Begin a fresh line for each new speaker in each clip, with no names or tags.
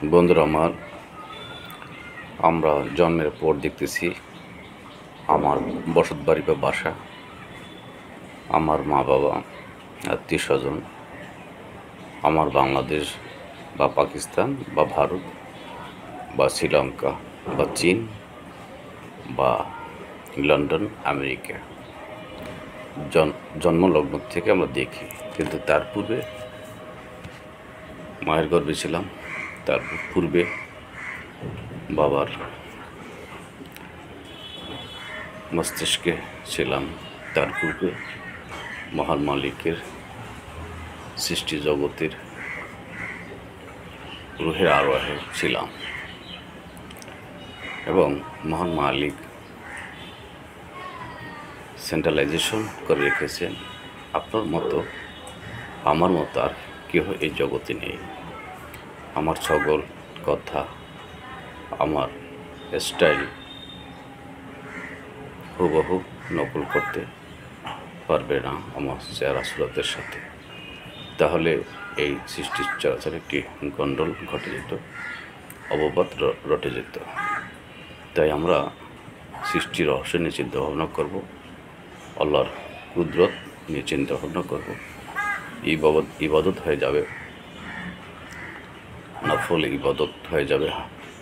বন্ধুরা আমরা জন্মের পর দেখতেছি আমার বসত বাড়ি বা বাসা, আমার মা বাবা, আত্মীয় স্বজন, আমার বাংলাদেশ বা পাকিস্তান বা ভারত বা শ্রীলঙ্কা বা চীন বা লন্ডন, আমেরিকা জন্মলগ্ন থেকে আমরা দেখি। কিন্তু তার পূর্বে মায়ের গর্ভে ছিলাম, তার পূর্বে বাবার মস্তিষ্কে ছিলাম, তার পূর্বে মহান মালিকের সৃষ্টি জগতের রুহের আরোহে ছিলাম এবং মহান মালিক সেন্ট্রালাইজেশন করে রেখেছেন। আপনার মতো আমার মতো আর কেউ এই জগতে নেই। আমার সকল কথা, আমার স্টাইল হুবহু নকল করতে পারবে না আমার চেহারা সুরতের সাথে। তাহলে এই সৃষ্টির চরাচর একটি গন্ডল ঘটে যেত, অবপাত রটে যেত। তাই আমরা সৃষ্টির রহস্য নিয়ে চিন্তা ভাবনা করব, আল্লাহর কুদরত নিয়ে চিন্তা ভাবনা করব। ইবাদত হয়ে যাবে, নফল ইবাদত হয়ে যাবে।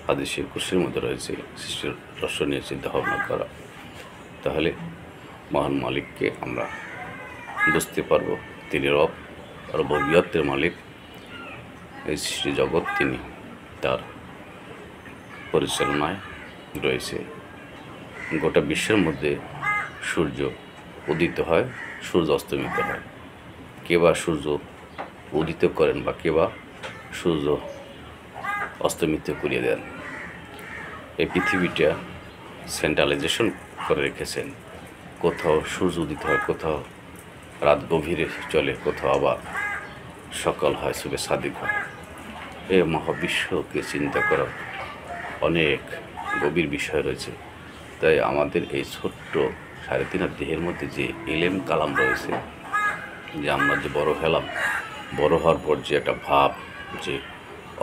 হাদিসে কুরসির মধ্যে রয়েছে সৃষ্টির রহস্য নিয়ে চিন্তা ভাবনা করা। তাহলে মহান মালিককে আমরা বুঝতে পারবো, তিনি রব আর রবুবিয়তের মালিক। এই সৃষ্টি জগৎ তিনি তার পরিচালনায় রয়েছে। গোটা বিশ্বের মধ্যে সূর্য উদিত হয়, সূর্য অস্তমিত হয়। কে বা সূর্য উদিত করেন বা কে বা সূর্য অস্তমিত করিয়ে দেন। এই পৃথিবীটা সেন্ট্রালাইজেশন করে রেখেছেন। কোথাও সূর্য উদিত হয়, কোথাও রাত গভীরে চলে, কোথাও আবার সকাল হয়, সুবে সাদিক হয়। এই মহাবিশ্বকে চিন্তা করা অনেক গভীর বিষয় রয়েছে। তাই আমাদের এই ছোট্ট 3.5 দেহের মধ্যে যে ইলেম কালাম রয়েছে, যে আমরা যে বড় হলাম, বড় হওয়ার পর যে একটা ভাব, যে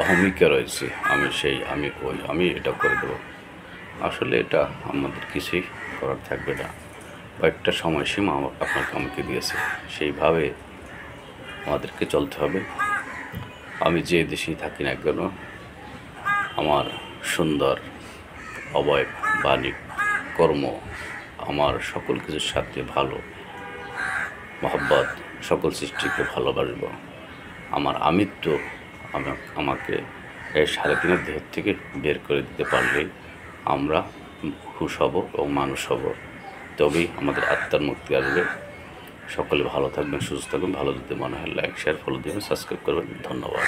অহমিকা রয়েছে, আমি সেই, আমি ওই, আমি এটা করে দেবো, আসলে এটা আমাদের কিছুই করার থাকবে না। বা একটা সময়সীমা আপনাকে আমাকে দিয়েছে, সেইভাবে আমাদেরকে চলতে হবে। আমি যে দেশেই থাকি না কেন, আমার সুন্দর অবয়ব, বাণী, কর্ম, আমার সকল কিছুর সাথে ভালো মহব্বত, সকল সৃষ্টিকে ভালোবাসব। আমার আমিত্ব আমাকে এই 3.5 দেহ থেকে বের করে দিতে পারলেই আমরা হুশ হব এবং মানুষ হব। তবেই আমাদের আত্মার মুক্তি আসবে। সকলে ভালো থাকবেন, সুস্থ থাকবেন। ভালো যদি মনে হয় লাইক, শেয়ার, ফলো দেবেন, সাবস্ক্রাইব করবেন। ধন্যবাদ।